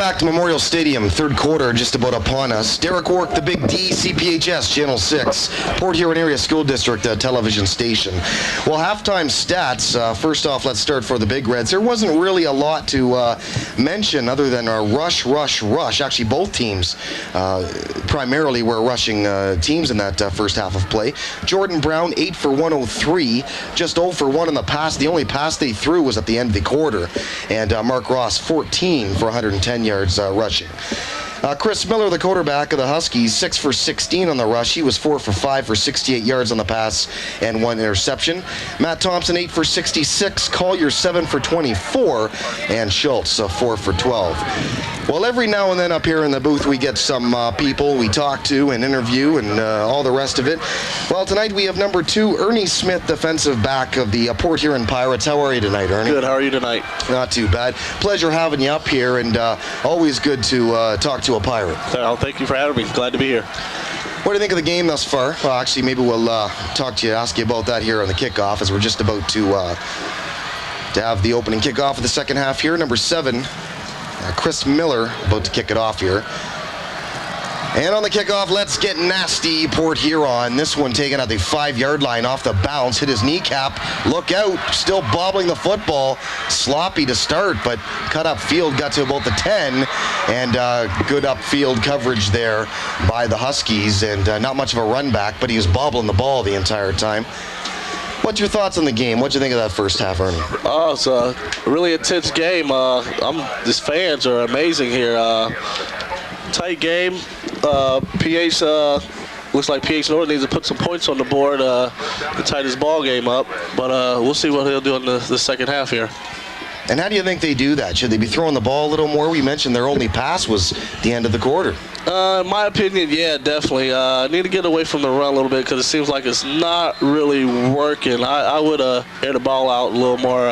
back to Memorial Stadium, third quarter just about upon us. Derek Work, the Big D, PHHS, Channel 6, Port Huron Area School District television station. Well, halftime stats, first off, let's start for the Big Reds. There wasn't really a lot to mention other than a rush. Actually, both teams primarily were rushing teams in that first half of play. Jordan Brown, 8 for 103, just 0 for 1 in the pass. The only pass they threw was at the end of the quarter. And Mark Ross, 14 for 110 yards rushing. Chris Miller, the quarterback of the Huskies, 6 for 16 on the rush. He was 4 for 5 for 68 yards on the pass and 1 interception. Matt Thompson, 8 for 66. Collier, 7 for 24. And Schultz, 4 for 12. Well, every now and then up here in the booth, we get some people we talk to and interview and all the rest of it. Well, tonight we have number 2, Ernie Smith, defensive back of the Port Huron Pirates. How are you tonight, Ernie? Good. How are you tonight? Not too bad. Pleasure having you up here, and always good to talk to a Pirate. Well, thank you for having me. Glad to be here. What do you think of the game thus far? Well, actually, maybe we'll talk to you, ask you about that here on the kickoff, as we're just about to have the opening kickoff of the second half here. Number 7, Chris Miller, about to kick it off here. And on the kickoff, let's get nasty, Port Huron. This one taken at the 5-yard line off the bounce, hit his kneecap. Look out, still bobbling the football. Sloppy to start, but cut up field, got to about the 10. And good upfield coverage there by the Huskies. And not much of a run back, but he was bobbling the ball the entire time. What's your thoughts on the game? What'd you think of that first half, Ernie? Oh, it's a really intense game. These fans are amazing here. Tight game. Looks like PH North needs to put some points on the board to tie this ball game up. But we'll see what he'll do in the second half here. And how do you think they do that? Should they be throwing the ball a little more? We mentioned their only pass was the end of the quarter. In my opinion, yeah, definitely. Need to get away from the run a little bit because it seems like it's not really working. I would air the ball out a little more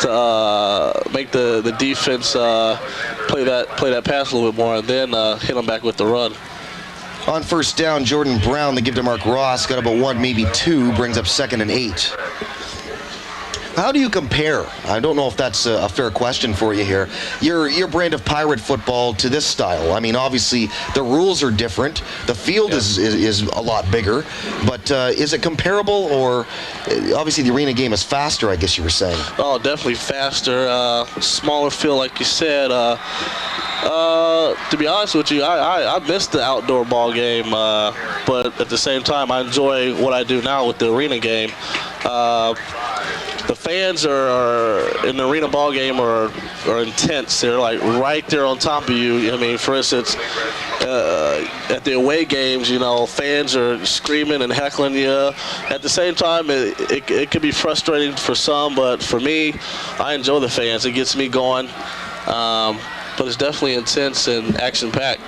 to make the defense play that pass a little bit more, and then hit them back with the run. On first down, Jordan Brown, they give to Mark Ross, got about 1, maybe 2, brings up 2nd and 8. How do you compare? I don't know if that's a fair question for you here. Your brand of Pirate football to this style. I mean, obviously the rules are different. The field is a lot bigger, but is it comparable, or obviously the arena game is faster? I guess you were saying. Oh, definitely faster. Smaller field, like you said. To be honest with you, I missed the outdoor ball game, but at the same time, I enjoy what I do now with the arena game. The fans are in the arena ball game are intense. They're like right there on top of you. I mean, for instance, at the away games, you know, fans are screaming and heckling you. At the same time, it can be frustrating for some, but for me, I enjoy the fans. It gets me going. But it's definitely intense and action-packed.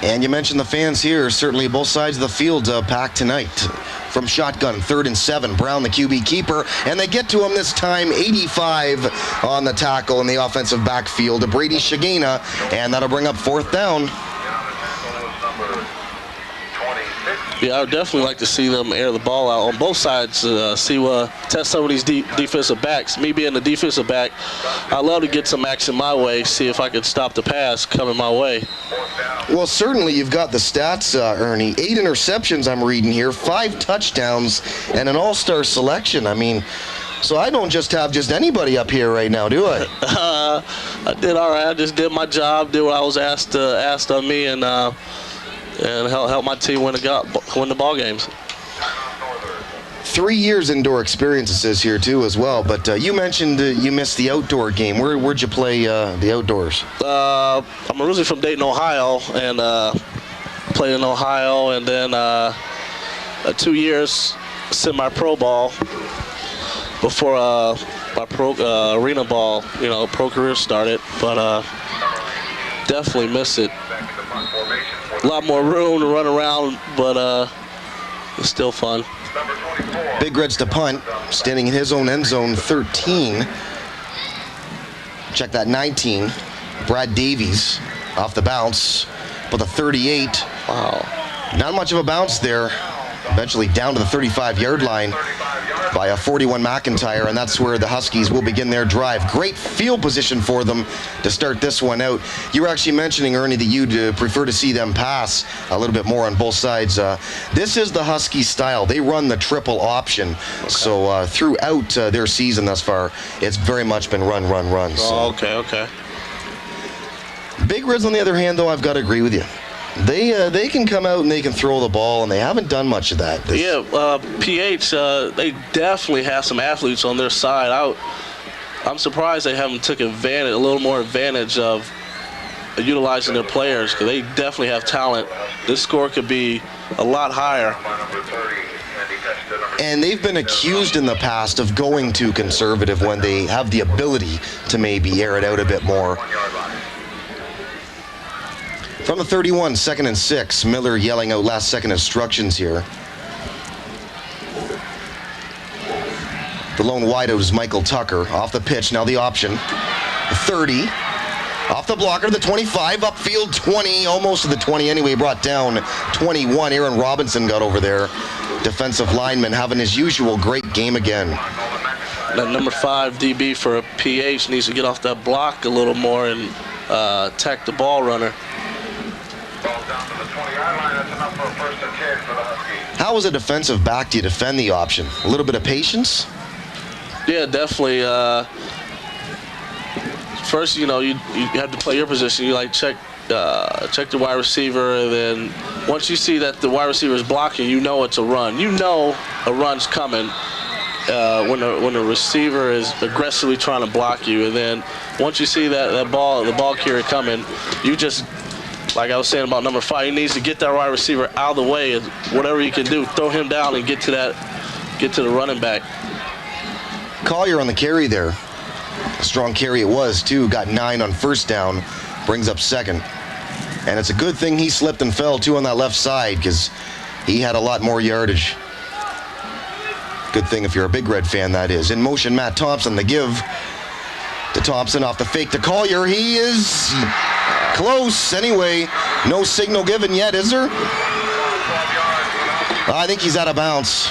And you mentioned the fans here. Certainly both sides of the field packed tonight. From shotgun, 3rd and 7. Brown, the QB keeper, and they get to him this time. 85 on the tackle in the offensive backfield to Brady Shigena, and that'll bring up 4th down. Yeah, I would definitely like to see them air the ball out on both sides, test some of these defensive backs. Me being the defensive back, I'd love to get some action my way, see if I could stop the pass coming my way. Well, certainly you've got the stats, Ernie. 8 interceptions I'm reading here, 5 touchdowns, and an all-star selection. I mean, so I don't just have anybody up here right now, do I? I did all right. I just did my job, did what I was asked of me, and help my team win the ball games. 3 years indoor experience, it says here too as well. But you mentioned you missed the outdoor game. Where'd you play the outdoors? I'm originally from Dayton, Ohio, and played in Ohio, and then 2 years semi-pro ball before my pro arena ball, pro career started. But definitely miss it. A lot more room to run around, but it's still fun. Big Reds to punt, standing in his own end zone, 13. Check that, 19. Brad Davies off the bounce, but the 38. Wow. Not much of a bounce there. Eventually down to the 35-yard line. by a 41 McIntyre, and that's where the Huskies will begin their drive. Great field position for them to start this one out. You were actually mentioning, Ernie, that you'd prefer to see them pass a little bit more on both sides. This is the Husky style. They run the triple option. Okay. So throughout their season thus far, it's very much been run. So. Oh, okay. Big Reds, on the other hand, though, I've got to agree with you. They can come out and they can throw the ball, and they haven't done much of that. PH, they definitely have some athletes on their side. I'm surprised they haven't took a little more advantage of utilizing their players, because they definitely have talent. This score could be a lot higher. And they've been accused in the past of going too conservative when they have the ability to maybe air it out a bit more. From the 31, 2nd and 6. Miller yelling out last second instructions here. The lone wideout is Michael Tucker. Off the pitch, now the option. 30. Off the blocker, the 25, upfield 20, almost to the 20 anyway, brought down 21. Aaron Robinson got over there. Defensive lineman having his usual great game again. That number 5 DB for a PH needs to get off that block a little more and attack the ball runner. How as a defensive back do you defend the option? A little bit of patience? Yeah, definitely. First, you have to play your position. You check the wide receiver, and then once you see that the wide receiver is blocking, you know it's a run. You know a run's coming when the receiver is aggressively trying to block you, and then once you see the ball carrier coming, you just, like I was saying about number 5, he needs to get that wide receiver out of the way, and whatever you can do, throw him down and get to the running back. Collier on the carry there. A strong carry it was, too. Got 9 on first down. Brings up second. And it's a good thing he slipped and fell, too, on that left side, because he had a lot more yardage. Good thing if you're a Big Red fan, that is. In motion, Matt Thompson, the give to Thompson off the fake to Collier. He is close. Anyway, no signal given yet, is there? I think he's out of bounds.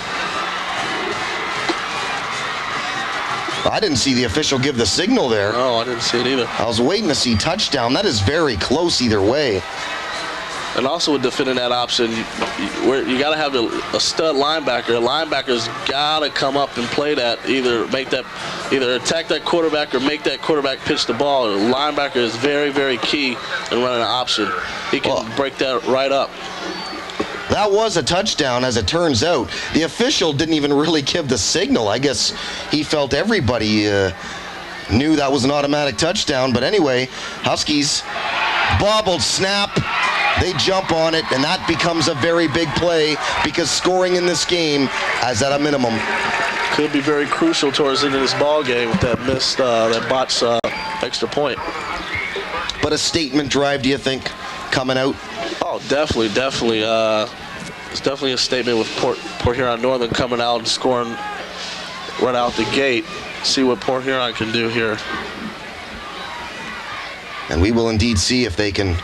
I didn't see the official give the signal there. No, I didn't see it either. I was waiting to see touchdown. That is very close either way. And also with defending that option, you got to have a stud linebacker. A linebacker's got to come up and play that, either attack that quarterback or make that quarterback pitch the ball. A linebacker is very, very key in running an option. He can break that right up. That was a touchdown, as it turns out. The official didn't even really give the signal. I guess he felt everybody knew that was an automatic touchdown. But anyway, Huskies bobbled snap. They jump on it, and that becomes a very big play, because scoring in this game is at a minimum. Could be very crucial towards the end of this ball game with that missed, that botched extra point. But a statement drive, do you think, coming out? Oh, definitely. It's definitely a statement with Port Huron Northern coming out and scoring right out the gate. See what Port Huron can do here. And we will indeed see if they can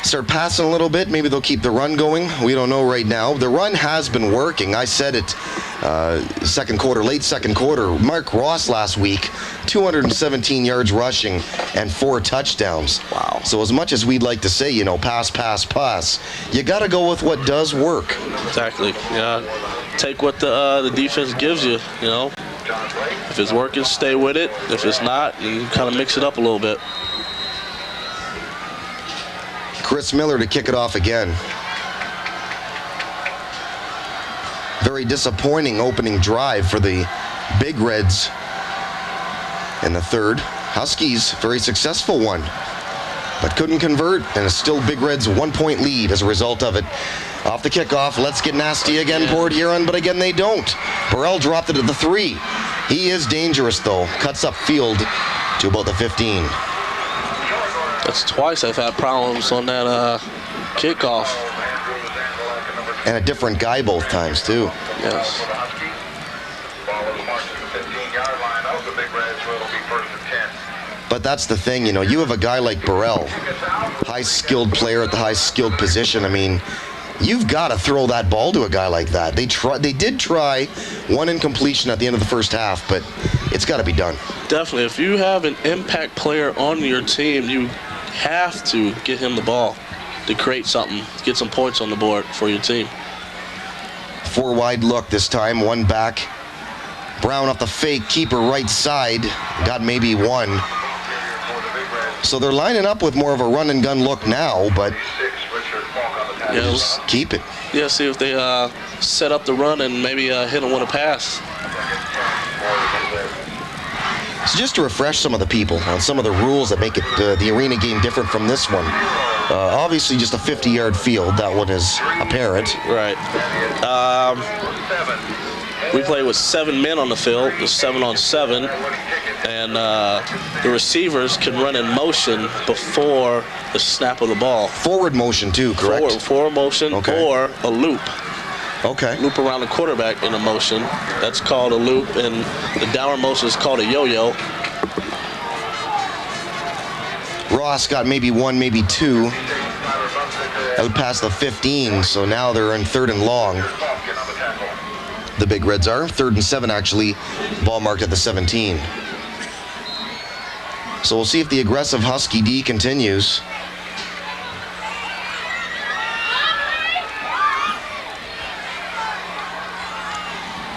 start passing a little bit. Maybe they'll keep the run going. We don't know right now. The run has been working. I said it late second quarter. Mark Ross last week, 217 yards rushing and 4 touchdowns. Wow. So as much as we'd like to say, pass, you got to go with what does work. Exactly. Yeah. Take what the defense gives you, If it's working, stay with it. If it's not, you kind of mix it up a little bit. Chris Miller to kick it off again. Very disappointing opening drive for the Big Reds in the third. Huskies, very successful one, but couldn't convert, and it's still Big Reds' 1-point lead as a result of it. Off the kickoff, let's get nasty again, Port Huron, but again they don't. Burrell dropped it at the 3. He is dangerous, though. Cuts up field to about the 15. That's twice I've had problems on that kickoff. And a different guy both times, too. Yes. But that's the thing, you have a guy like Burrell, high-skilled player at the high-skilled position. I mean, you've got to throw that ball to a guy like that. They did try one incompletion at the end of the first half, but it's got to be done. Definitely. If you have an impact player on your team, you have to get him the ball to create something, get some points on the board for your team. 4 wide look this time, 1 back. Brown off the fake, keeper right side, got maybe 1. So they're lining up with more of a run and gun look now, but just keep it. Yeah, see if they set up the run and maybe hit him with a pass. So just to refresh some of the people on some of the rules that make it the arena game different from this one. Obviously just a 50-yard field. That one is apparent. Right. We play with 7 men on the field, the 7-on-7, and the receivers can run in motion before the snap of the ball. Forward motion too, correct? Forward motion, okay. Or a loop. Okay. Loop around the quarterback in a motion. That's called a loop, and the downward motion is called a yo-yo. Ross got maybe 1, maybe 2. Out past the 15, so now they're in 3rd and long. The Big Reds are 3rd and 7 actually, ball marked at the 17. So we'll see if the aggressive Husky D continues.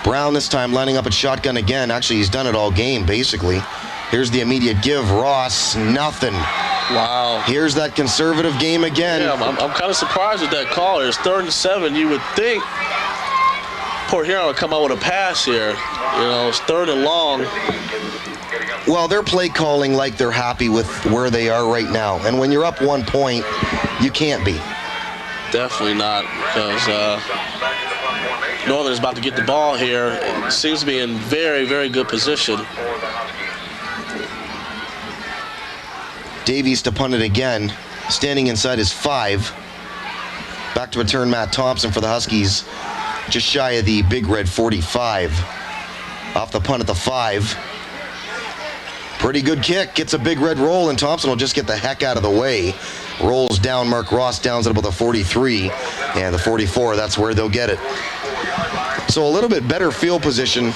Brown this time lining up at shotgun again. Actually, he's done it all game, basically. Here's the immediate give. Ross, nothing. Wow. Here's that conservative game again. Yeah, I'm kind of surprised with that call. It's 3rd and 7. You would think Port Huron would come out with a pass here. You know, it's 3rd and long. Well, they're play calling like they're happy with where they are right now. And when you're up 1 point, you can't be. Definitely not, because Northern's about to get the ball here. It seems to be in very, very good position. Davies to punt it again, standing inside his 5. Back to return Matt Thompson for the Huskies, just shy of the Big Red 45. Off the punt at the 5. Pretty good kick, gets a Big Red roll, and Thompson will just get the heck out of the way. Rolls down, Mark Ross downs at about the 43, and the 44, that's where they'll get it. So a little bit better field position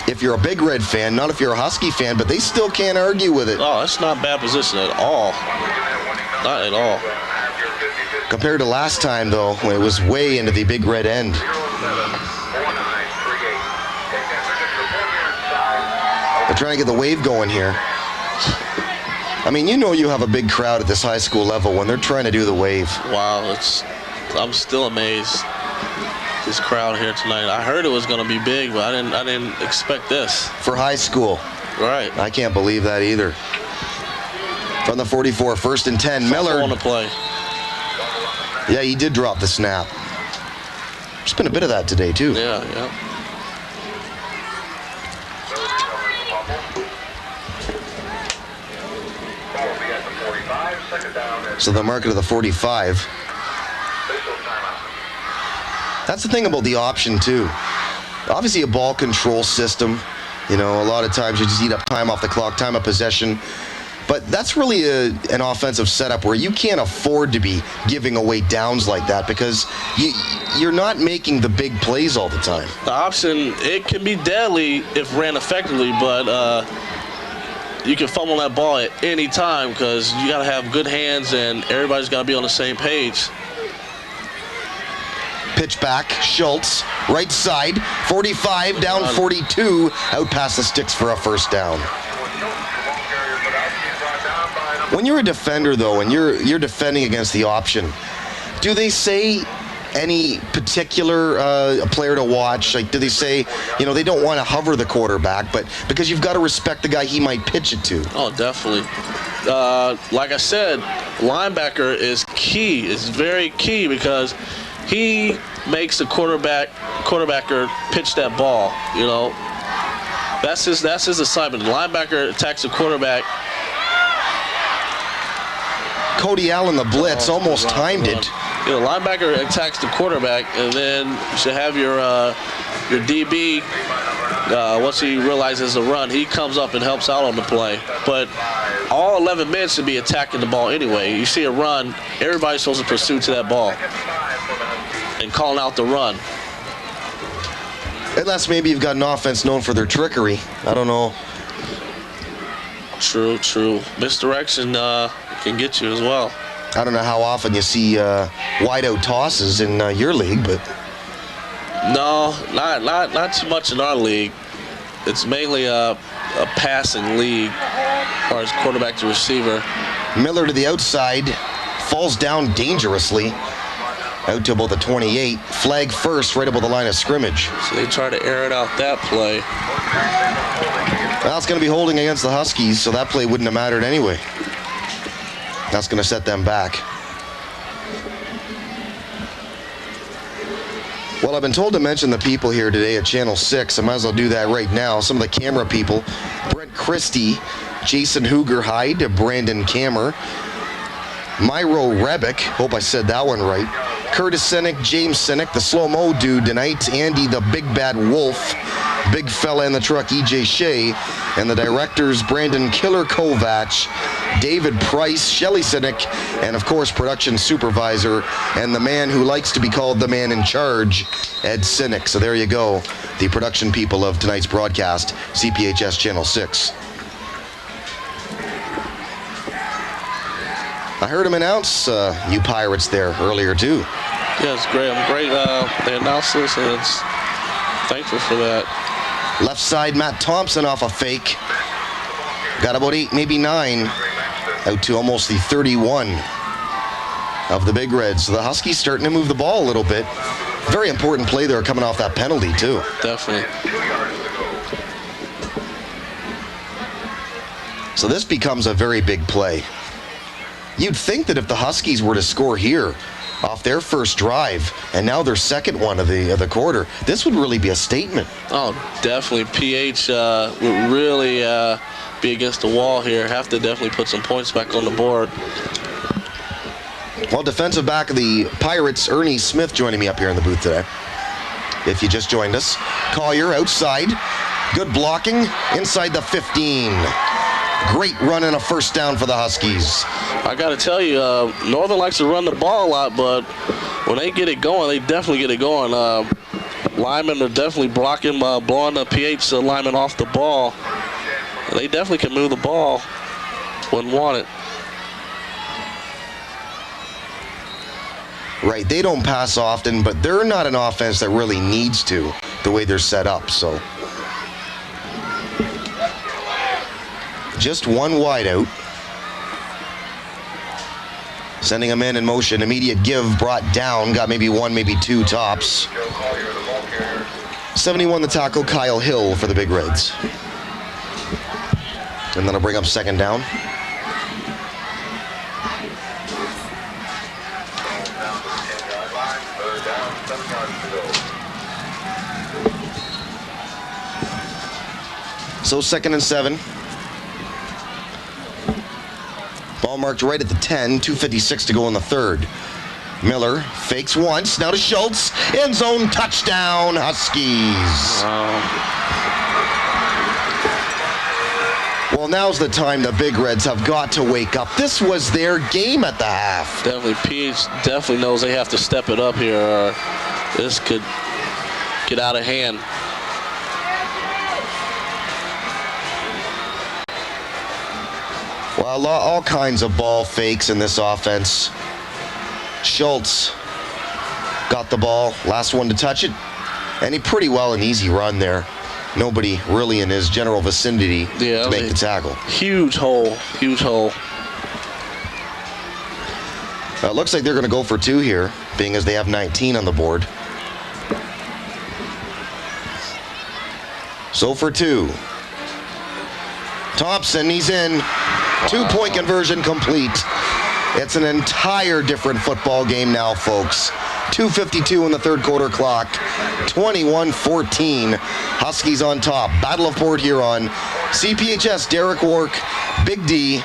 if you're a Big Red fan, not if you're a Husky fan, but they still can't argue with it. Oh, that's not bad position at all. Not at all. Compared to last time, though, when it was way into the Big Red end. They're trying to get the wave going here. I mean, you know you have a big crowd at this high school level when they're trying to do the wave. Wow, I'm still amazed. This crowd here tonight. I heard it was going to be big, but I didn't expect this. For high school. Right. I can't believe that either. From the 44, 1st and 10. Miller on the play. Yeah, he did drop the snap. There's been a bit of that today, too. Yeah, yeah. So the market of the 45. That's the thing about the option, too. Obviously, a ball control system. You know, a lot of times you just eat up time off the clock, time of possession. But that's really an offensive setup where you can't afford to be giving away downs like that because you're not making the big plays all the time. The option, it can be deadly if ran effectively, but you can fumble that ball at any time because you got to have good hands and everybody's got to be on the same page. Pitch back, Schultz, right side, 45, down 42, out past the sticks for a 1st down. When you're a defender, though, and you're defending against the option, do they say any particular player to watch? Like, do they say, you know, they don't want to hover the quarterback, but because you've got to respect the guy he might pitch it to? Oh, definitely. Like I said, linebacker is key. It's very key because he makes the quarterbacker pitch that ball. You know, that's his assignment. The linebacker attacks the quarterback. Cody Allen, the blitz, almost timed it. You know, linebacker attacks the quarterback, and then you should have your DB once he realizes a run, he comes up and helps out on the play. But all 11 men should be attacking the ball anyway. You see a run, everybody's supposed to pursue to that ball and calling out the run. Unless maybe you've got an offense known for their trickery. I don't know. True. Misdirection can get you as well. I don't know how often you see wide-out tosses in your league, but... No, not too much in our league. It's mainly a passing league as far as quarterback to receiver. Miller to the outside, falls down dangerously. Out to about the 28. Flag first, right above the line of scrimmage. So they try to air it out that play. Well, it's going to be holding against the Huskies, so that play wouldn't have mattered anyway. That's going to set them back. Well, I've been told to mention the people here today at Channel 6. I might as well do that right now. Some of the camera people. Brent Christie, Jason Hooger-Hyde, Brandon Kammer, Myro Rebick, hope I said that one right, Curtis Sinek, James Sinek, the slow-mo dude tonight, Andy the Big Bad Wolf, big fella in the truck, EJ Shea, and the directors, Brandon Killer Kovac, David Price, Shelly Sinek, and of course production supervisor and the man who likes to be called the man in charge, Ed Sinek. So there you go, the production people of tonight's broadcast, CPHS Channel 6. I heard him announce you Pirates there earlier too. Yeah, it's great. I'm great. They announced this, and it's thankful for that. Left side, Matt Thompson off a fake. Got about 8, maybe 9, out to almost the 31 of the Big Reds. So the Huskies starting to move the ball a little bit. Very important play there coming off that penalty too. Definitely. So this becomes a very big play. You'd think that if the Huskies were to score here off their first drive and now their second one of the quarter, this would really be a statement. Oh, definitely. PH would really be against the wall here. Have to definitely put some points back on the board. Well, defensive back of the Pirates, Ernie Smith, joining me up here in the booth today. If you just joined us. Collier outside. Good blocking inside the 15. Great run and a first down for the Huskies. I got to tell you, Northern likes to run the ball a lot, but when they get it going, they definitely get it going. Linemen are definitely blocking, blowing the PH lineman off the ball. They definitely can move the ball when wanted. Right, they don't pass often, but they're not an offense that really needs to, the way they're set up, so. Just one wide out. Sending a man in motion. Immediate give brought down. Got maybe 1, maybe 2 tops. 71 the tackle, Kyle Hill for the Big Reds. And then I'll bring up second down. So 2nd and 7. Ball marked right at the 10, 2:56 to go in the third. Miller fakes once, now to Schultz. End zone touchdown, Huskies. Well, now's the time the Big Reds have got to wake up. This was their game at the half. Definitely, PH definitely knows they have to step it up here, or this could get out of hand. Well, all kinds of ball fakes in this offense. Schultz got the ball, last one to touch it, and he pretty well an easy run there. Nobody really in his general vicinity to make the tackle. Huge hole, huge hole. It looks like they're going to go for 2 here, being as they have 19 on the board. So for 2. Thompson, he's in. 2-point conversion complete. It's an entire different football game now, folks. 2:52 in the third quarter clock. 21-14. Huskies on top. Battle of Port Huron. CPHS, Derek Wark, Big D,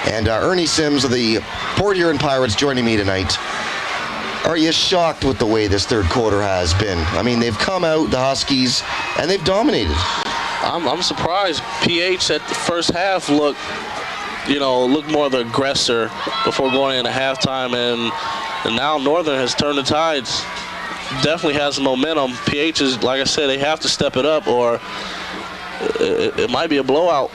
and Ernie Sims of the Port Huron Pirates joining me tonight. Are you shocked with the way this third quarter has been? I mean, they've come out, the Huskies, and they've dominated. I'm surprised. PH at the first half looked more the aggressor before going into halftime, and now Northern has turned the tides. Definitely has momentum. PH is, like I said, they have to step it up, or it might be a blowout.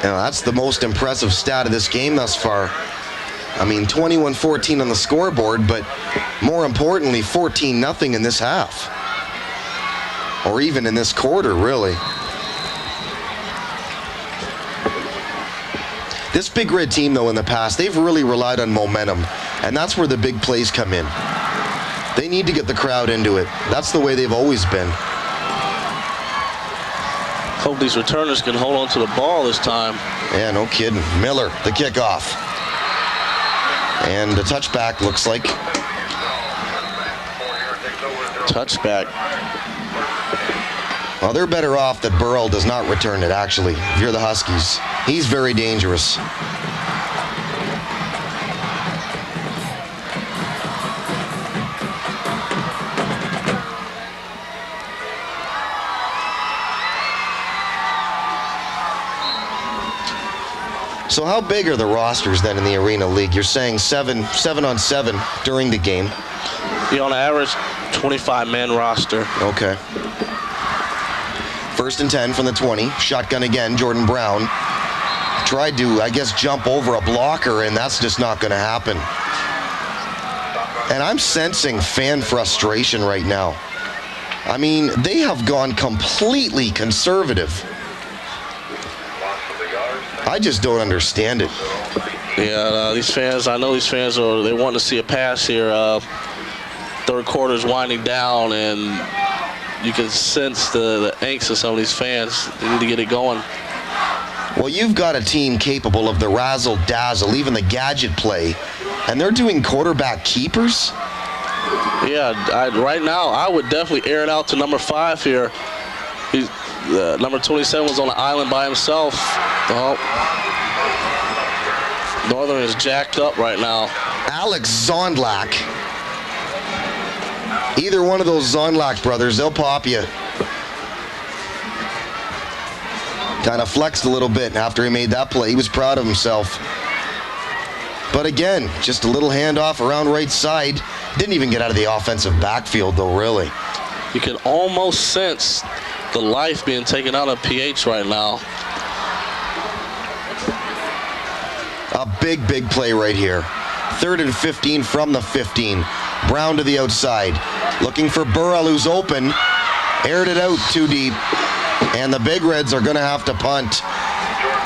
That's the most impressive stat of this game thus far. I mean, 21-14 on the scoreboard, but more importantly, 14-0 in this half. Or even in this quarter, really. This Big Red team, though, in the past, they've really relied on momentum, and that's where the big plays come in. They need to get the crowd into it. That's the way they've always been. Hope these returners can hold on to the ball this time. Yeah, no kidding. Miller, the kickoff. And the touchback looks like. Touchback. Well, they're better off that Burrell does not return it, actually, if you're the Huskies. He's very dangerous. So how big are the rosters then in the Arena League? You're saying 7 on 7 during the game. On average, 25-man roster. Okay. 1st and 10 from the 20. Shotgun again, Jordan Brown. Tried to, I guess, jump over a blocker, and that's just not going to happen. And I'm sensing fan frustration right now. I mean, they have gone completely conservative. I just don't understand it. Yeah, these fans, I know these fans they want to see a pass here. Third quarter's winding down, and you can sense the angst of some of these fans. They need to get it going. Well, you've got a team capable of the razzle-dazzle, even the gadget play, and they're doing quarterback keepers? Yeah, right now, I would definitely air it out to number 5 here. Number 27 was on the island by himself. Oh. Northern is jacked up right now. Alex Zondlak. Either one of those Zondlak brothers, they'll pop you. Kind of flexed a little bit after he made that play. He was proud of himself. But again, just a little handoff around right side. Didn't even get out of the offensive backfield, though, really. You can almost sense the life being taken out of PH right now. A big, big play right here. 3rd and 15 from the 15. Brown to the outside. Looking for Burrell, who's open. Aired it out too deep. And the Big Reds are going to have to punt.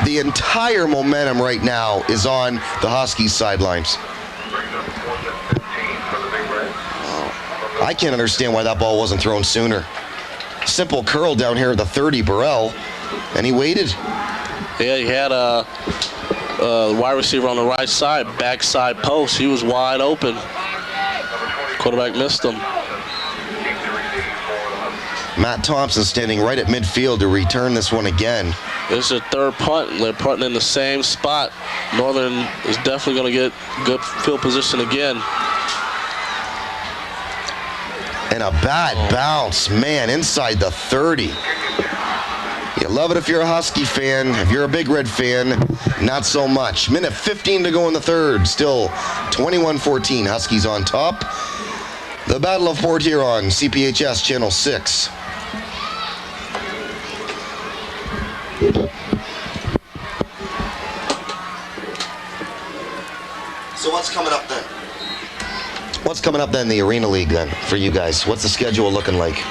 The entire momentum right now is on the Huskies sidelines. I can't understand why that ball wasn't thrown sooner. Simple curl down here at the 30, Burrell, and he waited. Yeah, he had a wide receiver on the right side, backside post. He was wide open. Quarterback missed him. Matt Thompson standing right at midfield to return this one again. This is a third punt. They're punting in the same spot. Northern is definitely going to get good field position again. And a bad bounce, man, inside the 30. You love it if you're a Husky fan. If you're a Big Red fan, not so much. Minute 15 to go in the third. Still 21-14. Huskies on top. The Battle of Port Huron, CPHS Channel 6. So what's coming up then? What's coming up then in the Arena League then for you guys? What's the schedule looking like?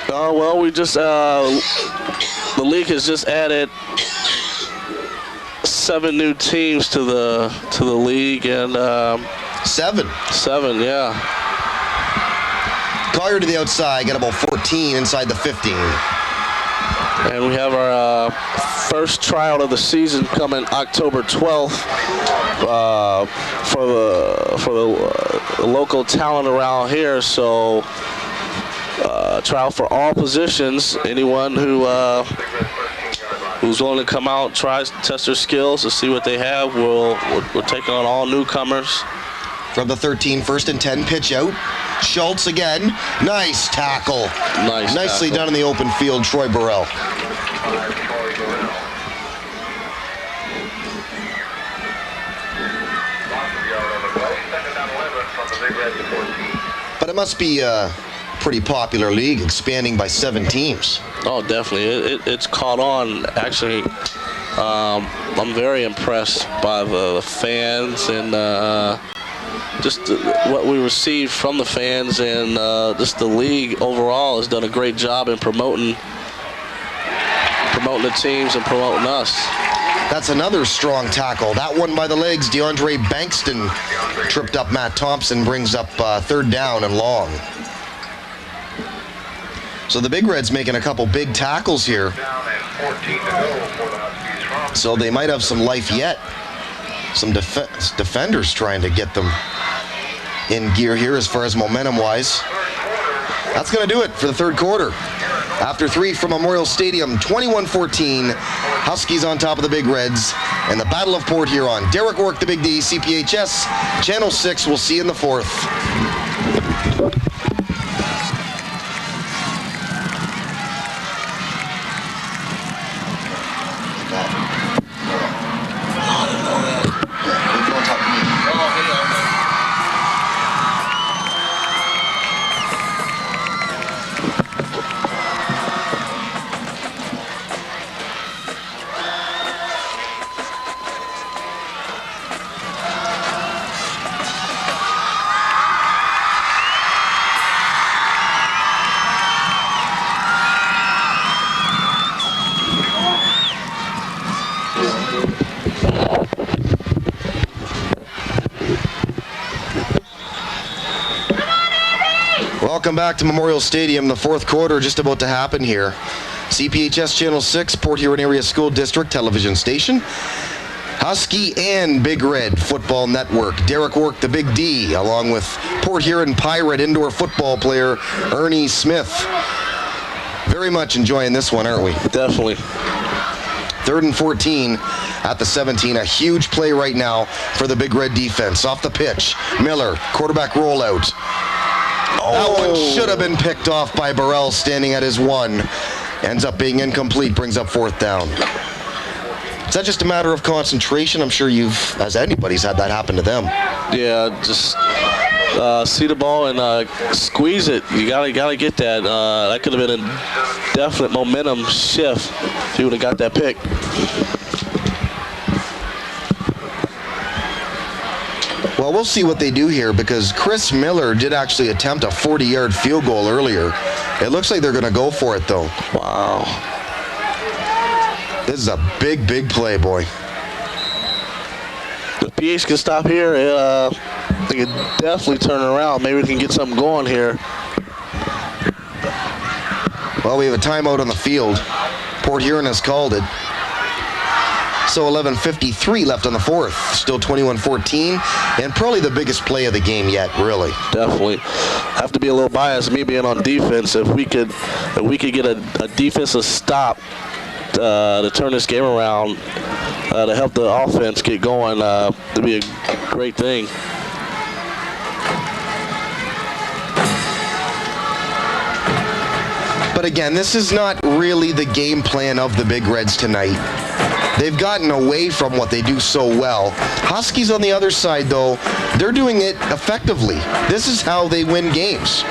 Well, we just the league has just added 7 new teams to the league, and 7, yeah. Collier to the outside, got about 14 inside the 15. And we have our first tryout of the season coming October 12th for the local talent around here. So trial for all positions. Anyone who's willing to come out, try to test their skills to see what they have. We're taking on all newcomers. From the 13, 1st and 10, pitch out. Schultz again. Nice tackle. Nicely done in the open field, Troy Burrell. But it must be a pretty popular league, expanding by 7 teams. Oh, definitely. It's caught on, actually. I'm very impressed by the fans and just what we receive from the fans, and just the league overall has done a great job in promoting the teams and promoting us. That's another strong tackle. That one by the legs. DeAndre Bankston tripped up Matt Thompson, brings up 3rd down and long. So the Big Reds making a couple big tackles here. So they might have some life yet. Some defenders trying to get them in gear here as far as momentum-wise. That's going to do it for the 3rd quarter. After 3 from Memorial Stadium, 21-14, Huskies on top of the Big Reds, and the Battle of Port Huron. Derek Ork, the Big D, CPHS, Channel 6. We'll see you in the 4th. Welcome back to Memorial Stadium. The 4th quarter just about to happen here. CPHS Channel 6, Port Huron Area School District television station. Husky and Big Red Football Network. Derek Ork, the Big D, along with Port Huron Pirate indoor football player Ernie Smith. Very much enjoying this one, aren't we? Definitely. 3rd and 14 at the 17. A huge play right now for the Big Red defense. Off the pitch, Miller, quarterback rollout. That one should have been picked off by Burrell standing at his 1. Ends up being incomplete, brings up 4th down. Is that just a matter of concentration? I'm sure as anybody's had that happen to them. Yeah, just see the ball and squeeze it. You gotta get that. That could have been a definite momentum shift if you would have got that pick. Well, we'll see what they do here, because Chris Miller did actually attempt a 40-yard field goal earlier. It looks like they're going to go for it, though. Wow. This is a big, big play, boy. If PH can stop here, they can definitely turn it around. Maybe we can get something going here. Well, we have a timeout on the field. Port Huron has called it. So 11:53 left on the 4th. Still 21-14, and probably the biggest play of the game yet, really. Definitely. Have to be a little biased, me being on defense. If we could get a defensive stop to turn this game around, to help the offense get going, it'd be a great thing. But again, this is not really the game plan of the Big Reds tonight. They've gotten away from what they do so well. Huskies on the other side, though, they're doing it effectively. This is how they win games.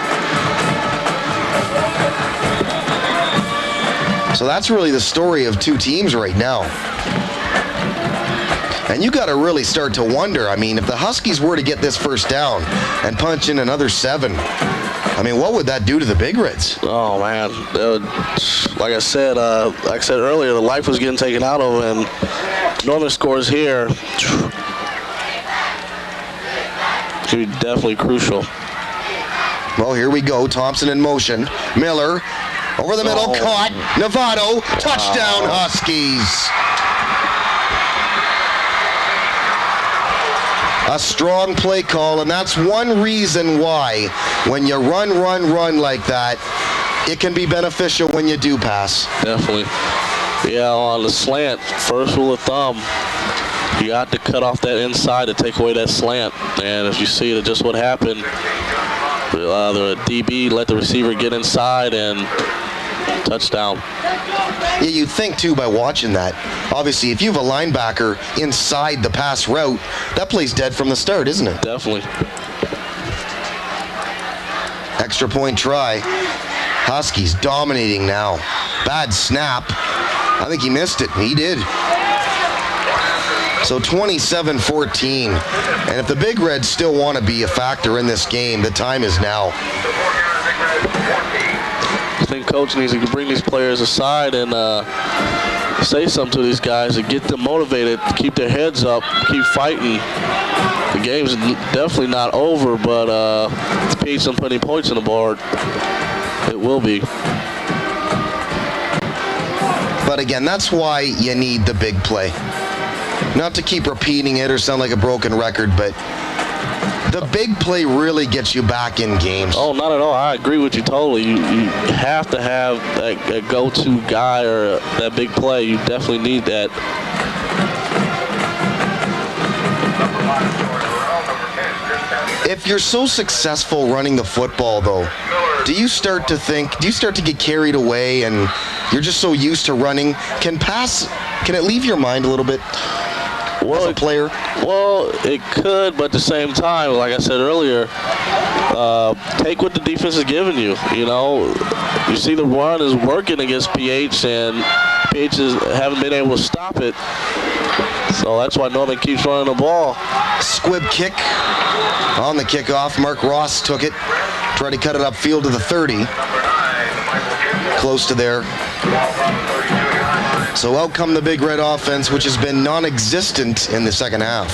So that's really the story of 2 teams right now. And you got to really start to wonder, I mean, if the Huskies were to get this 1st down and punch in another 7, I mean, what would that do to the Big Reds? Oh, man. Like I said earlier, the life was getting taken out of them, and Northern scores here. Could be definitely crucial. Well, here we go. Thompson in motion. Miller over the middle, caught. Novato, touchdown Huskies. A strong play call, and that's one reason why when you run like that, it can be beneficial when you do pass. Definitely. Yeah, on the slant, first rule of thumb, you got to cut off that inside to take away that slant. And if you see that just what happened, either a DB, let the receiver get inside, and touchdown. Yeah, you'd think, too, by watching that. Obviously, if you have a linebacker inside the pass route, that play's dead from the start, isn't it? Definitely. Extra point try. Huskies dominating now. Bad snap. I think he missed it. He did. So 27-14. And if the Big Reds still want to be a factor in this game, the time is now. I think Coach needs to bring these players aside and say something to these guys to get them motivated, keep their heads up, keep fighting. The game's definitely not over, but it's PHN putting points on the board. It will be. But again, that's why you need the big play. Not to keep repeating it or sound like a broken record, but the big play really gets you back in games. Oh, not at all. I agree with you totally. You have to have a go-to guy or that big play. You definitely need that. If you're so successful running the football, though, do you start to get carried away and you're just so used to running? Can it leave your mind a little bit as a player? Well, it could, but at the same time, like I said earlier, take what the defense is giving you. You know, you see the run is working against PH, and PH haven't been able to stop it. So that's why Norman keeps running the ball. Squib kick on the kickoff. Mark Ross took it. Tried to cut it upfield to the 30. Close to there. So out come the Big Red offense, which has been non-existent in the second half.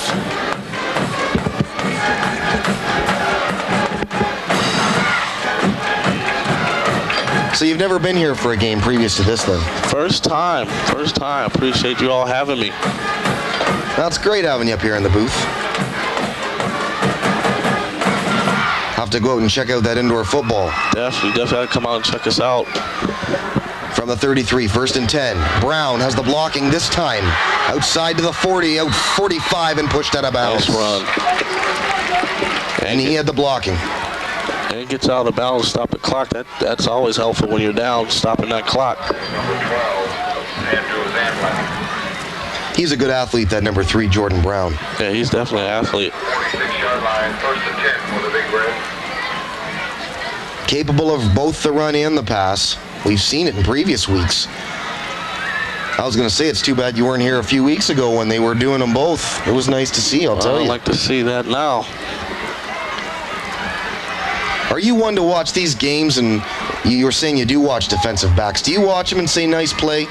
So you've never been here for a game previous to this, then? First time. Appreciate you all having me. That's great having you up here in the booth. Have to go out and check out that indoor football. Definitely have to come out and check us out. From the 33, 1st and 10. Brown has the blocking this time. Outside to the 40, out 45 and pushed out of bounds. Nice run. And he had the blocking. And it gets out of bounds, stop the clock. That's always helpful when you're down, stopping that clock. He's a good athlete, that number 3, Jordan Brown. Yeah, he's definitely an athlete. Capable of both the run and the pass. We've seen it in previous weeks. I was going to say it's too bad you weren't here a few weeks ago when they were doing them both. It was nice to see, I'll tell you. I'd like to see that now. Are you one to watch these games, and you were saying you do watch defensive backs. Do you watch them and say nice play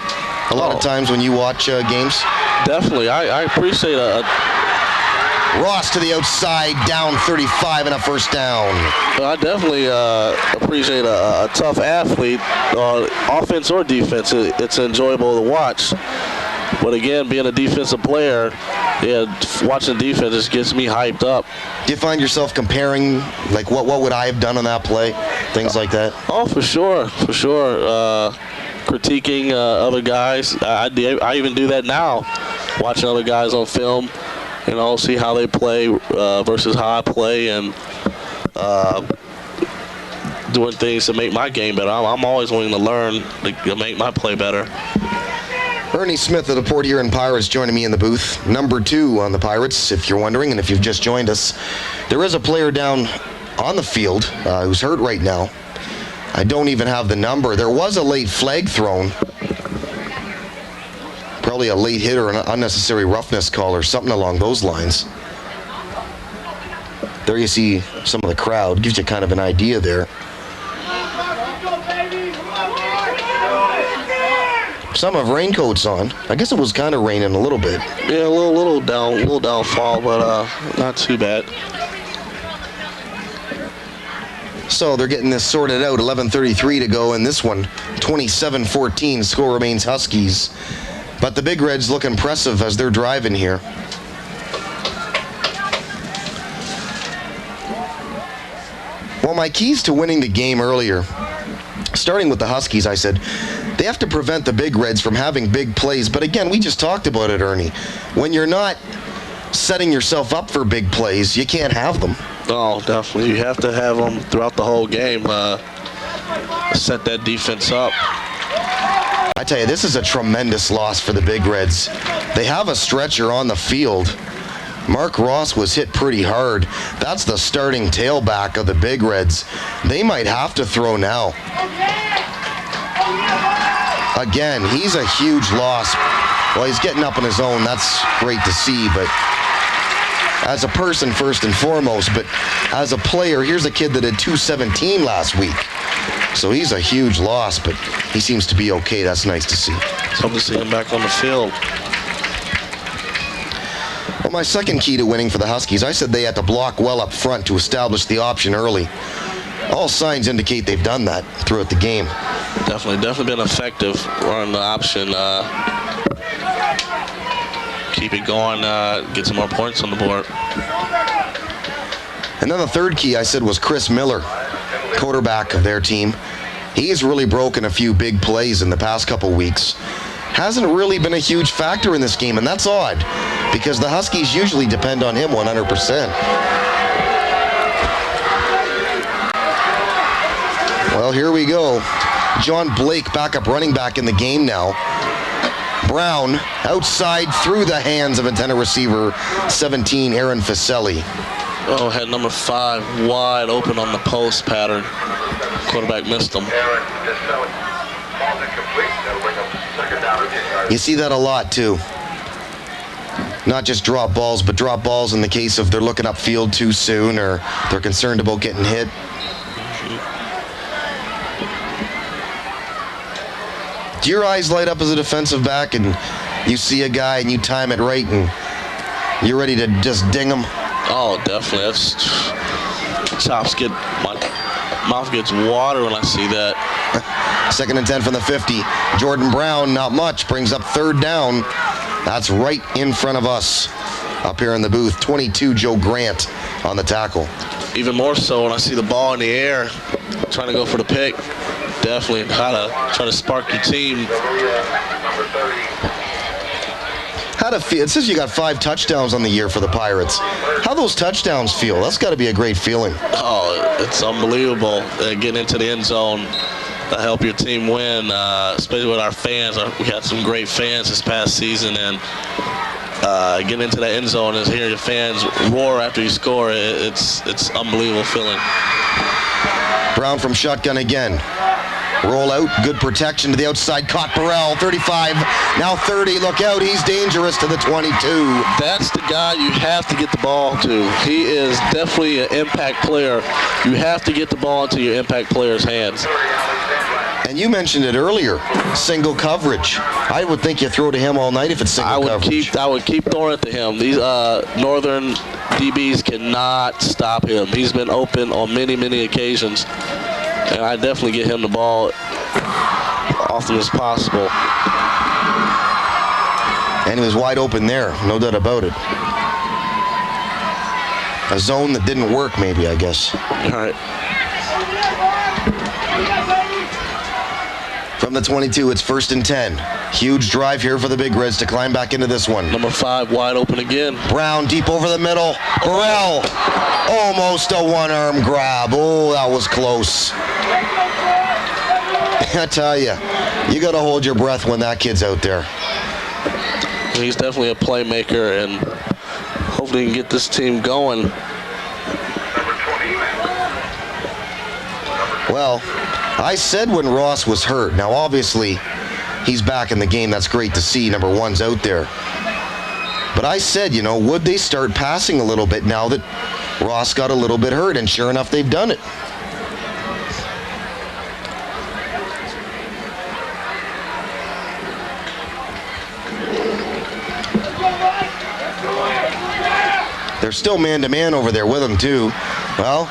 a lot of times when you watch games? Definitely. I appreciate Ross to the outside, down 35 and a first down. I definitely appreciate a tough athlete, offense or defense. It's enjoyable to watch. But again, being a defensive player, watching defense just gets me hyped up. Do you find yourself comparing, like, what would I have done on that play? Things like that? Oh, for sure. Critiquing other guys. I even do that now, watching other guys on film. You know, see how they play versus how I play, and doing things to make my game better. I'm always willing to learn to make my play better. Ernie Smith of the Port Huron Pirates joining me in the booth. Number 2 on the Pirates, if you're wondering, and if you've just joined us. There is a player down on the field who's hurt right now. I don't even have the number. There was a late flag thrown. Probably a late hit or an unnecessary roughness call or something along those lines. There you see some of the crowd. Gives you kind of an idea there. Some have raincoats on. I guess it was kind of raining a little bit. Yeah, a little downfall, but not too bad. So they're getting this sorted out. 11:33 to go in this one. 27-14. Score remains Huskies. But the Big Reds look impressive as they're driving here. Well, my keys to winning the game earlier, starting with the Huskies, I said, they have to prevent the Big Reds from having big plays. But again, we just talked about it, Ernie. When you're not setting yourself up for big plays, you can't have them. Oh, definitely. You have to have them throughout the whole game. Set that defense up. I tell you, this is a tremendous loss for the Big Reds. They have a stretcher on the field. Mark Ross was hit pretty hard. That's the starting tailback of the Big Reds. They might have to throw now. Again, he's a huge loss. Well, he's getting up on his own. That's great to see, but as a person first and foremost, but as a player, here's a kid that had 217 last week. So he's a huge loss, but he seems to be okay. That's nice to see. Something to see him back on the field. Well, my second key to winning for the Huskies, I said they had to block well up front to establish the option early. All signs indicate they've done that throughout the game. Definitely been effective running the option. Keep it going, get some more points on the board. And then the third key I said was Chris Miller, quarterback of their team. He's really broken a few big plays in the past couple weeks. Hasn't really been a huge factor in this game, and that's odd because the Huskies usually depend on him 100%. Well, here we go. John Blake, backup running back in the game now. Brown outside through the hands of antenna receiver 17, Aaron Faselli. Oh, had number 5 wide open on the post pattern. Quarterback missed him. You see that a lot too. Not just drop balls, but drop balls in the case of they're looking upfield too soon or they're concerned about getting hit. Do your eyes light up as a defensive back and you see a guy and you time it right and you're ready to just ding him? Oh, definitely. That's my mouth gets water when I see that. 2nd and 10 from the 50. Jordan Brown, not much, brings up 3rd down. That's right in front of us up here in the booth. 22, Joe Grant on the tackle. Even more so when I see the ball in the air, trying to go for the pick. Definitely try to spark your team. How to feel? It says you got 5 touchdowns on the year for the Pirates. How those touchdowns feel? That's got to be a great feeling. Oh, it's unbelievable. Getting into the end zone to help your team win, especially with our fans. We had some great fans this past season, and getting into that end zone and hearing your fans roar after you score, it's unbelievable feeling. Brown from shotgun again. Roll out, good protection to the outside, caught Burrell, 35, now 30, look out, he's dangerous to the 22. That's the guy you have to get the ball to. He is definitely an impact player. You have to get the ball into your impact player's hands. And you mentioned it earlier, single coverage. I would think you throw to him all night if it's single coverage. I would keep throwing it to him. These Northern DBs cannot stop him. He's been open on many occasions. And I definitely get him the ball often as possible. And he was wide open there, no doubt about it. A zone that didn't work maybe, I guess. All right. From the 22, it's 1st and 10. Huge drive here for the Big Reds to climb back into this one. Number 5 wide open again. Brown deep over the middle. Burrell, almost a one-arm grab. Oh, that was close. I tell you, you got to hold your breath when that kid's out there. He's definitely a playmaker, and hopefully he can get this team going. Well, I said when Ross was hurt. Now, obviously, he's back in the game. That's great to see. Number 1's out there. But I said, you know, would they start passing a little bit now that Ross got a little bit hurt? And sure enough, they've done it. They're still man-to-man over there with him, too. Well,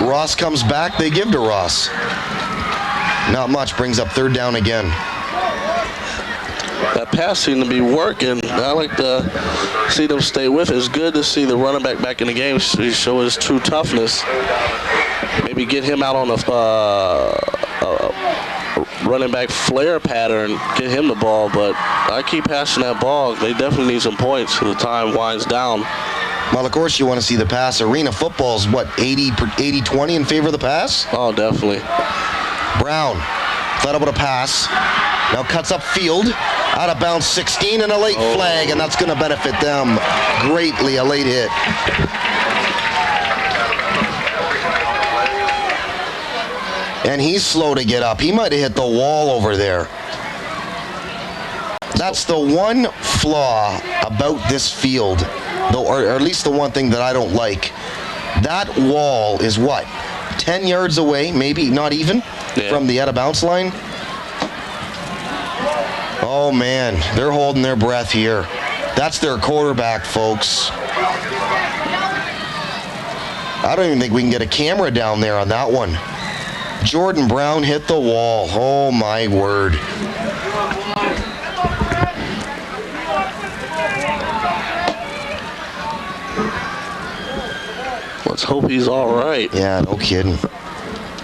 Ross comes back, they give to Ross. Not much, brings up 3rd down again. That pass seemed to be working. I like to see them stay with it. It's good to see the running back in the game show his true toughness. Maybe get him out on a running back flare pattern, get him the ball, but I keep passing that ball. They definitely need some points so the time winds down. Well, of course, you want to see the pass. Arena football's what, 80-20 in favor of the pass? Oh, definitely. Brown thought about a pass. Now cuts up field. Out of bounds 16 and a late flag, and that's going to benefit them greatly, a late hit. And he's slow to get up. He might have hit the wall over there. That's the one flaw about this field, though, or at least the one thing that I don't like. That wall is what? 10 yards away, maybe not even, from the out-of-bounds line? Oh, man, they're holding their breath here. That's their quarterback, folks. I don't even think we can get a camera down there on that one. Jordan Brown hit the wall. Oh, my word. Let's hope he's all right. Yeah, no kidding.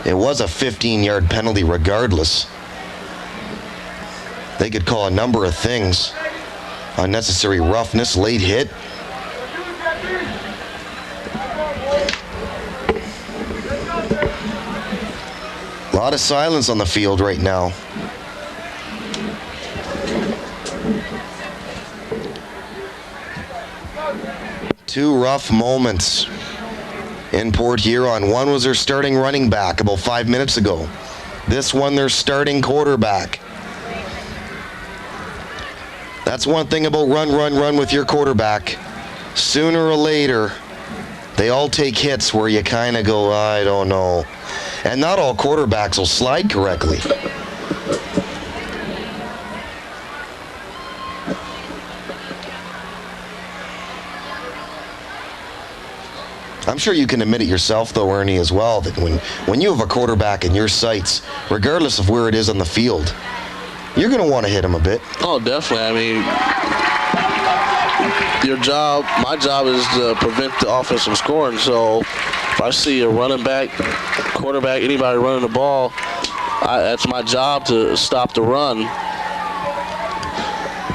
It was a 15-yard penalty regardless. They could call a number of things. Unnecessary roughness, late hit. A lot of silence on the field right now. Two rough moments in Port Huron. One was their starting running back about 5 minutes ago. This one, their starting quarterback. That's one thing about run with your quarterback. Sooner or later, they all take hits where you kind of go, I don't know. And not all quarterbacks will slide correctly. I'm sure you can admit it yourself, though, Ernie, as well, that when you have a quarterback in your sights, regardless of where it is on the field, you're going to want to hit him a bit. Oh, definitely. I mean, my job is to prevent the offense from scoring. So if I see a running back, quarterback, anybody running the ball, that's my job to stop the run.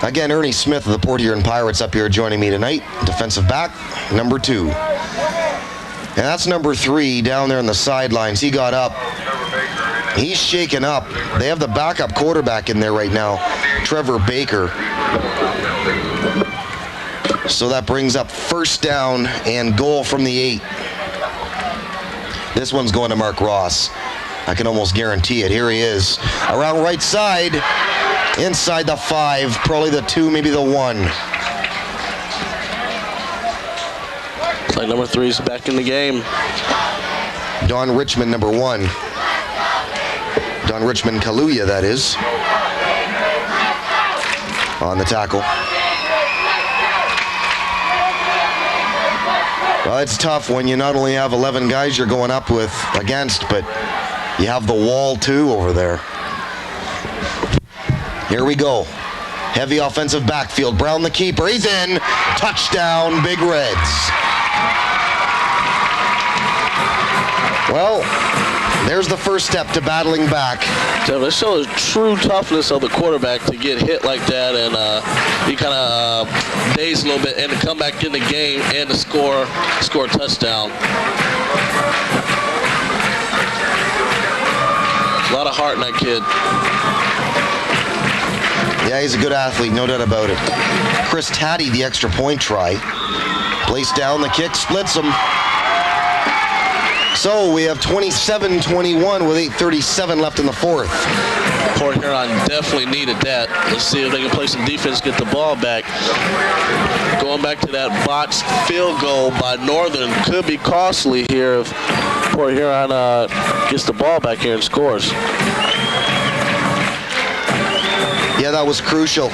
Again, Ernie Smith of the Port Huron Pirates up here joining me tonight. Defensive back, number 2. And that's number 3 down there on the sidelines. He got up. He's shaken up. They have the backup quarterback in there right now, Trevor Baker. So that brings up first down and goal from the 8. This one's going to Mark Ross. I can almost guarantee it. Here he is. Around right side, inside the 5, probably the 2, maybe the 1. Looks like number 3 is back in the game. Don Richmond, number 1. Don Richmond Kaluuya, that is, on the tackle. Well, it's tough when you not only have 11 guys you're going up against, but you have the wall too over there. Here we go. Heavy offensive backfield. Brown the keeper. He's in. Touchdown, Big Reds. Well, there's the first step to battling back. So it shows true toughness of the quarterback to get hit like that, and he kind of dazed a little bit, and to come back in the game and to score a touchdown. A lot of heart in that kid. Yeah, he's a good athlete, no doubt about it. Chris Taddy, the extra point try. Placed down, the kick splits him. So we have 27-21 with 8:37 left in the 4th. Port Huron definitely needed that. Let's see if they can play some defense, get the ball back. Going back to that botched field goal by Northern could be costly here if Port Huron gets the ball back here and scores. Yeah, that was crucial.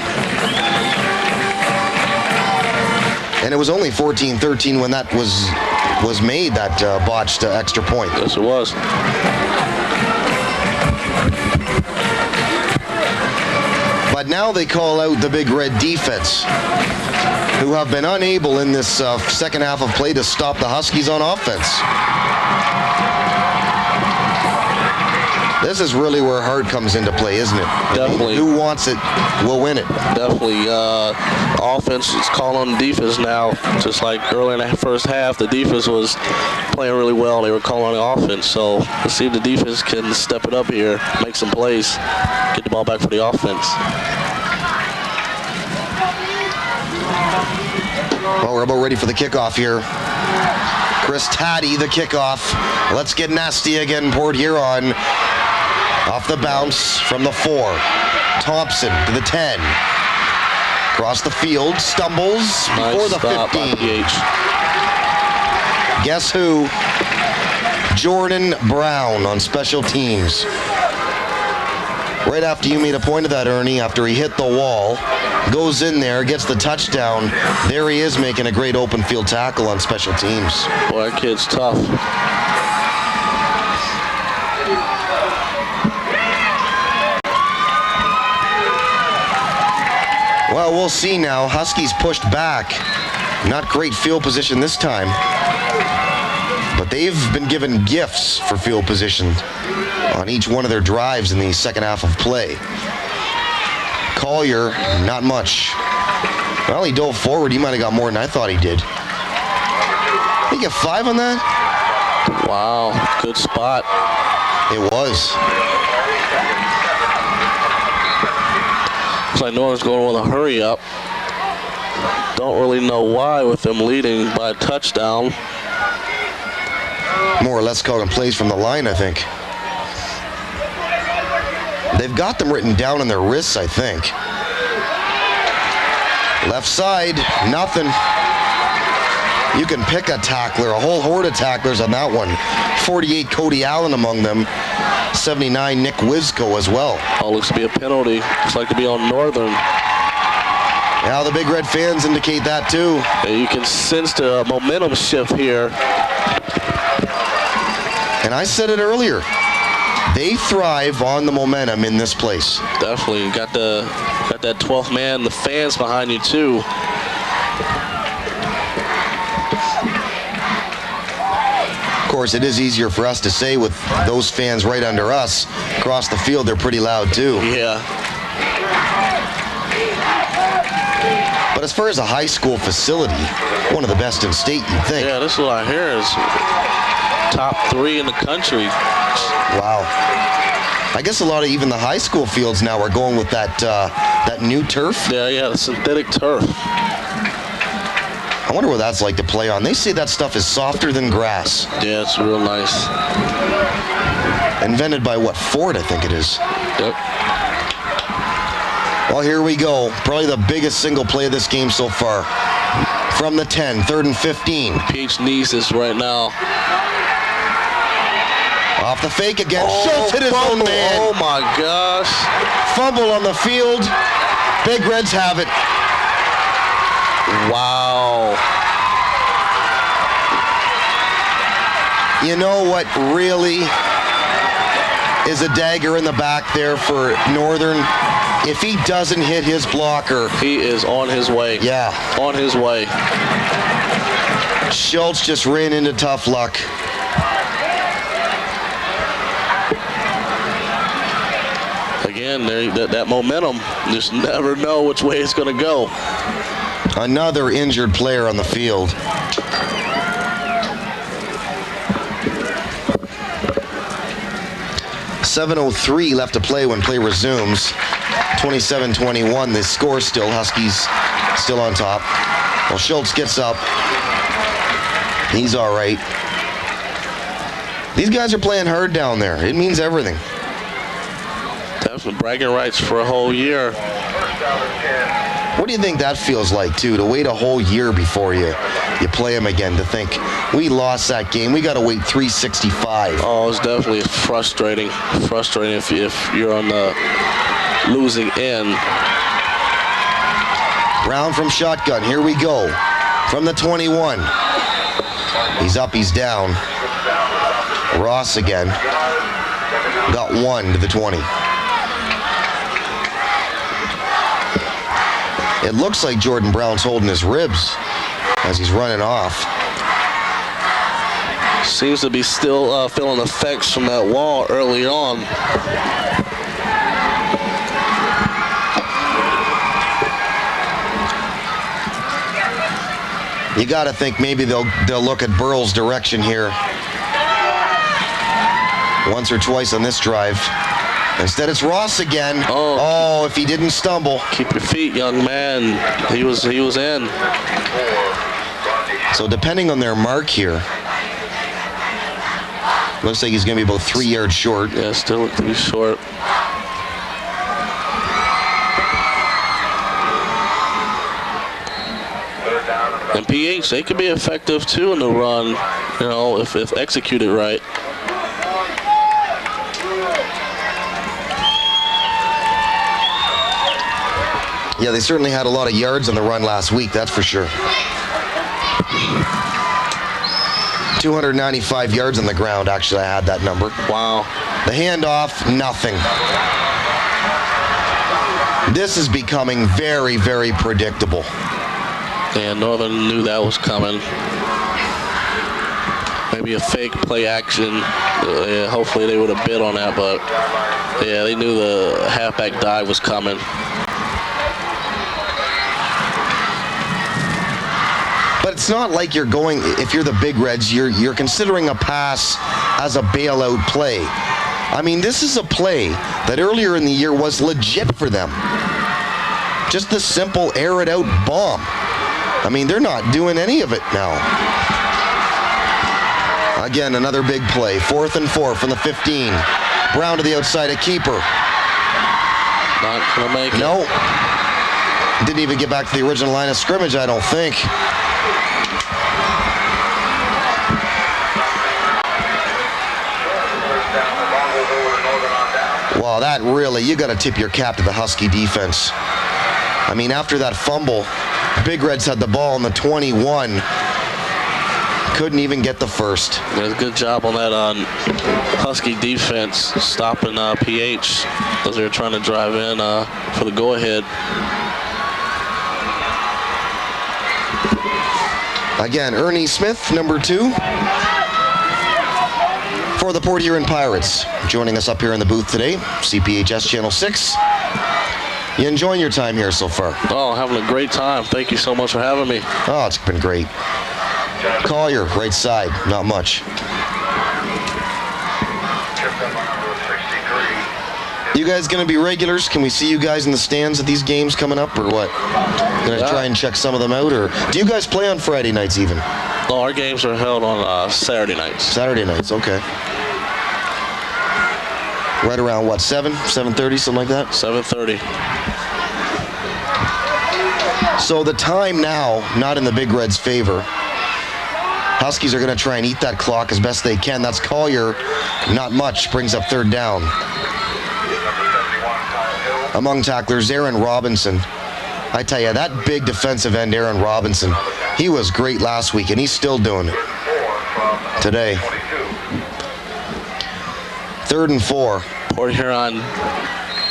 And it was only 14-13 when that was made, that botched extra point. Yes, it was. But now they call out the Big Red defense, who have been unable in this second half of play to stop the Huskies on offense. This is really where heart comes into play, isn't it? Definitely. Who wants it will win it. Definitely. Offense is calling on the defense now. Just like early in the first half, the defense was playing really well. They were calling on the offense. So let's see if the defense can step it up here, make some plays, get the ball back for the offense. Well, we're about ready for the kickoff here. Chris Taddy, the kickoff. Let's get nasty again. Port Huron off the bounce from the 4. Thompson to the 10. Across the field, stumbles before the 15. Guess who? Jordan Brown on special teams. Right after you made a point of that, Ernie, after he hit the wall, goes in there, gets the touchdown. There he is making a great open field tackle on special teams. Boy, that kid's tough. Well, we'll see now. Huskies pushed back. Not great field position this time. But they've been given gifts for field position on each one of their drives in the second half of play. Collier, not much. Well, he dove forward. He might have got more than I thought he did. Did he get 5 on that? Wow, good spot. It was. Looks like Northern's going with a hurry up. Don't really know why with them leading by a touchdown. More or less calling plays from the line, I think. They've got them written down on their wrists, I think. Left side, nothing. You can pick a tackler, a whole horde of tacklers on that one. 48 Cody Allen among them. 79 Nick Wisco as well. Oh, looks to be a penalty. Looks like to be on Northern. Now the Big Red fans indicate that too. And you can sense the momentum shift here. And I said it earlier. They thrive on the momentum in this place. Definitely. Got that 12th man, the fans behind you too. Of course, it is easier for us to say with those fans right under us. Across the field, they're pretty loud too. Yeah. But as far as a high school facility, one of the best in state, you'd think. Yeah, this is what I hear is top 3 in the country. Wow. I guess a lot of even the high school fields now are going with that new turf. Yeah, the synthetic turf. I wonder what that's like to play on. They say that stuff is softer than grass. Yeah, it's real nice. Invented by what, Ford, I think it is. Yep. Well, here we go. Probably the biggest single play of this game so far. From the 10, 3rd and 15. Peach needs this right now. Off the fake again. Schultz hit his own man. Oh my gosh. Fumble on the field. Big Reds have it. Wow. You know what really is a dagger in the back there for Northern? If he doesn't hit his blocker. He is on his way. Yeah. On his way. Schultz just ran into tough luck. Again, that momentum, just never know which way it's going to go. Another injured player on the field. .703 left to play when play resumes. 27-21, the score still. Huskies still on top. Well, Schultz gets up. He's all right. These guys are playing hard down there. It means everything. Definitely bragging rights for a whole year. What do you think that feels like, too, to wait a whole year before you play them again, to think, we lost that game, we got to wait 365. Oh, it's definitely frustrating. Frustrating if you're on the losing end. Brown from shotgun, here we go. From the 21. He's up, he's down. Ross again. Got 1 to the 20. It looks like Jordan Brown's holding his ribs as he's running off. Seems to be still feeling effects from that wall early on. You got to think maybe they'll look at Burrell's direction here once or twice on this drive. Instead, it's Ross again. Oh, if he didn't stumble. Keep your feet, young man. He was in. So depending on their mark here, looks like he's going to be about 3 yards short. Yeah, still look to be short. And PH, they could be effective too in the run, you know, if executed right. Yeah, they certainly had a lot of yards on the run last week, that's for sure. 295 yards on the ground, actually, I had that number. Wow. The handoff, nothing. This is becoming very, very predictable. Yeah, Northern knew that was coming. Maybe a fake play action. Yeah, hopefully they would have bid on that, but yeah, they knew the halfback dive was coming. But it's not like you're going, if you're the Big Reds, you're considering a pass as a bailout play. I mean, this is a play that earlier in the year was legit for them. Just the simple air it out bomb. I mean, they're not doing any of it now. Again, another big play. 4th and 4 from the 15. Brown to the outside, a keeper. Not gonna make it. No. Didn't even get back to the original line of scrimmage, I don't think. Wow, that really, you got to tip your cap to the Husky defense. I mean, after that fumble, Big Reds had the ball in the 21. Couldn't even get the first. Yeah, good job on that Husky defense, stopping PH as they were trying to drive in for the go-ahead. Again, Ernie Smith, number 2. For the Port Huron Pirates, joining us up here in the booth today, CPHS Channel 6. You enjoying your time here so far? Oh, having a great time. Thank you so much for having me. Oh, it's been great. Collier, right side, not much. You guys going to be regulars? Can we see you guys in the stands at these games coming up, or what? Going to try and check some of them out, or do you guys play on Friday nights even? No, our games are held on Saturday nights. Saturday nights, okay. Right around what, 7, 7:30, something like that? 7:30. So the time now, not in the Big Reds' favor. Huskies are going to try and eat that clock as best they can. That's Collier, not much, brings up 3rd down. Among tacklers, Aaron Robinson. I tell you, that big defensive end, Aaron Robinson, he was great last week, and he's still doing it today. 3rd and 4. Port Huron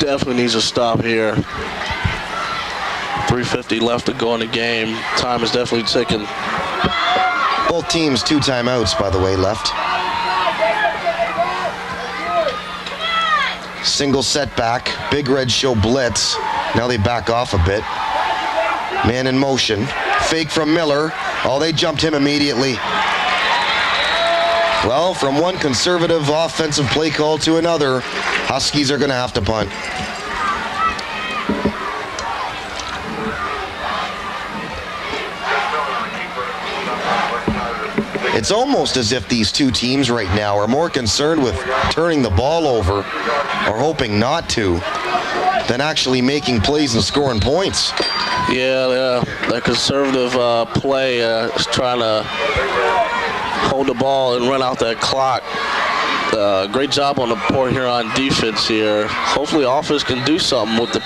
definitely needs to stop here. 3:50 left to go in the game. Time is definitely ticking. Both teams 2 timeouts, by the way, left. Single setback. Big Reds show blitz. Now they back off a bit. Man in motion. Fake from Miller. Oh, they jumped him immediately. Well, from one conservative offensive play call to another, Huskies are going to have to punt. It's almost as if these two teams right now are more concerned with turning the ball over, or hoping not to, than actually making plays and scoring points. Yeah, that conservative play is trying to hold the ball and run out that clock. Great job on the Port Huron defense here. Hopefully offense can do something with the...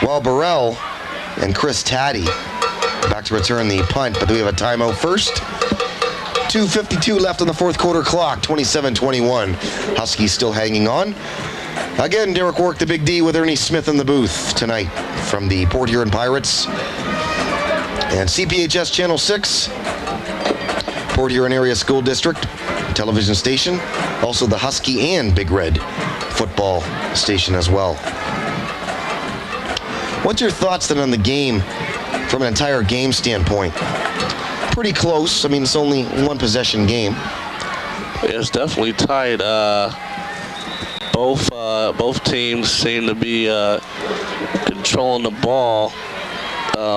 Well, Burrell and Chris Taddy back to return the punt, but do we have a timeout first? 2:52 left on the 4th quarter clock, 27-21. Huskies still hanging on. Again, Derek Work, the Big D, with Ernie Smith in the booth tonight from the Port Huron Pirates. And CPHS Channel 6, Port Huron Area School District television station. Also the Husky and Big Red football station as well. What's your thoughts then on the game from an entire game standpoint? Pretty close. I mean, it's only one possession game. It's definitely tight. Both teams seem to be controlling the ball.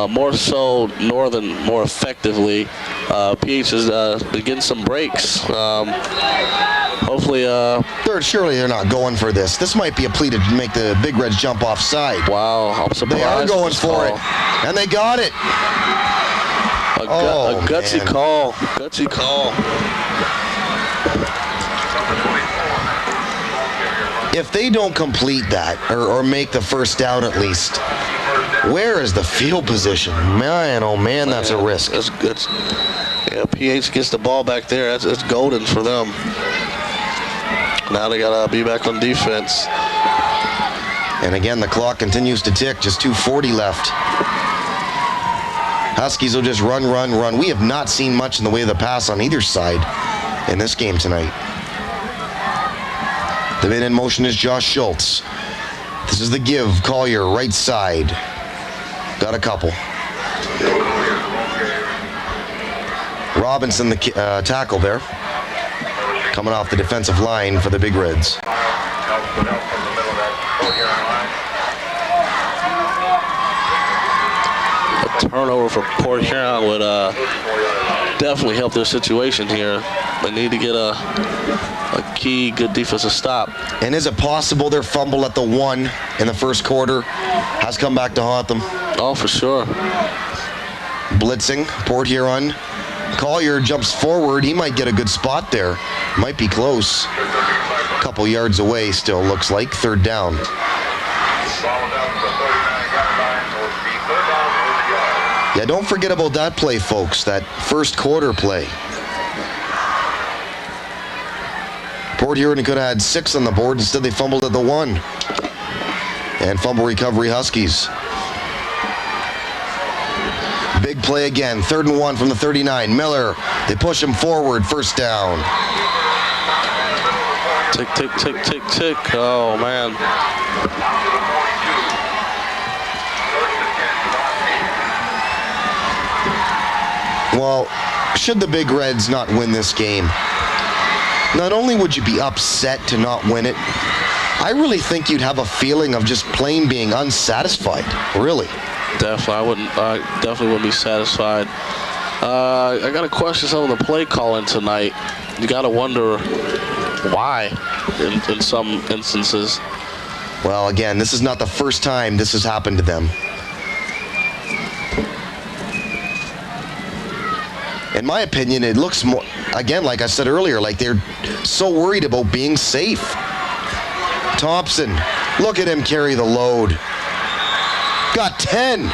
More so Northern more effectively. PH is getting some breaks. Hopefully, Surely they're not going for this. This might be a plea to make the Big Reds jump offside. wow, I'm surprised. They are going for it, and they got it. A gutsy man. call. Gutsy call. If they don't complete that, or make the first down at least, where is the field position? Man, oh man, that's a risk. Yeah, PH gets the ball back there. It's golden for them. Now they gotta be back on defense. And again, the clock continues to tick. Just 2:40 left. Huskies will just run, run, run. We have not seen much in the way of the pass on either side in this game tonight. The man in motion is Josh Schultz. This is the give. Collier, right side. Got a couple. Robinson, the tackle there. Coming off the defensive line for the Big Reds. A turnover for Port Huron would definitely help their situation here. They need to get a key, good defensive stop. And is it possible their fumble at the 1 in the first quarter has come back to haunt them? Oh, for sure. Blitzing, Port Huron. Collier jumps forward. He might get a good spot there. Might be close. A couple yards away still, looks like. Third down. Yeah, don't forget about that play, folks. That first quarter play. Port Huron could have had 6 on the board. Instead, they fumbled at the 1. And fumble recovery, Huskies. Big play again. 3rd and 1 from the 39. Miller, they push him forward. First down. Tick, tick, tick, tick, tick. Oh, man. Well, should the Big Reds not win this game, not only would you be upset to not win it, I really think you'd have a feeling of just plain being unsatisfied, really. Definitely, I definitely wouldn't be satisfied. I got to question some of the play calling tonight. You got to wonder why in some instances. Well, again, this is not the first time this has happened to them. In my opinion, it looks more, again, like I said earlier, like they're so worried about being safe. Thompson, look at him carry the load. Got 10.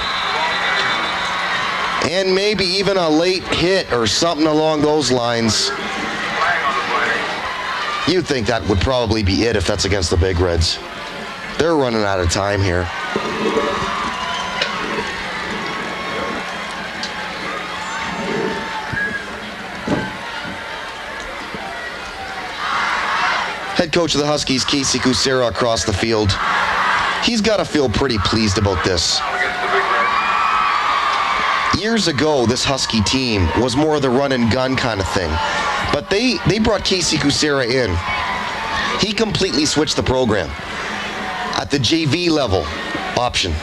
And maybe even a late hit or something along those lines. You'd think that would probably be it if that's against the Big Reds. They're running out of time here. Head coach of the Huskies, Casey Kucera, across the field. He's got to feel pretty pleased about this. Years ago, this Husky team was more of the run and gun kind of thing. But they brought Casey Kucera in. He completely switched the program. At the JV level, option.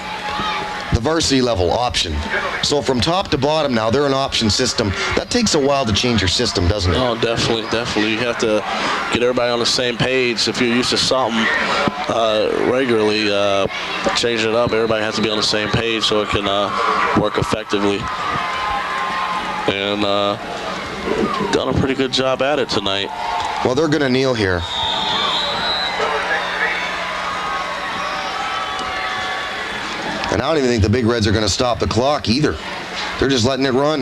The varsity level, option. So from top to bottom now, they're an option system. That takes a while to change your system, doesn't it? Oh, definitely, definitely. You have to get everybody on the same page. If you're used to something regularly, change it up. Everybody has to be on the same page so it can work effectively. And done a pretty good job at it tonight. Well, they're going to kneel here. And I don't even think the Big Reds are going to stop the clock either. They're just letting it run.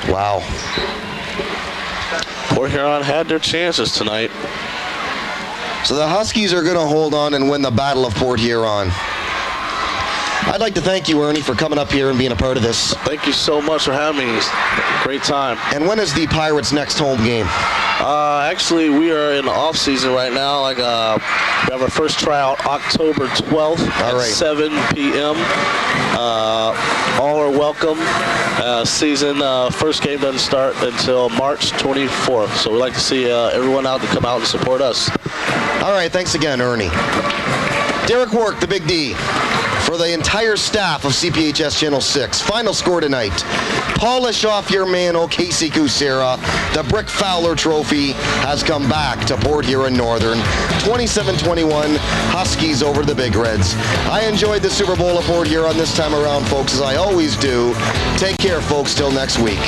Wow. Port Huron had their chances tonight. So the Huskies are going to hold on and win the Battle of Port Huron. I'd like to thank you, Ernie, for coming up here and being a part of this. Thank you so much for having me. Great time. And when is the Pirates' next home game? Actually, we are in the off season right now. We have our first tryout October 12th at 7 p.m. All are welcome. First game doesn't start until March 24th. So we'd like to see everyone out to come out and support us. All right, thanks again, Ernie. Derek Work, the Big D, for the entire staff of CPHS Channel 6. Final score tonight. Polish off your man, Casey Kucera. The Brick Fowler Trophy has come back to Port Huron Northern. 27-21, Huskies over the Big Reds. I enjoyed the Super Bowl of Port Huron this time around, folks, as I always do. Take care, folks, till next week.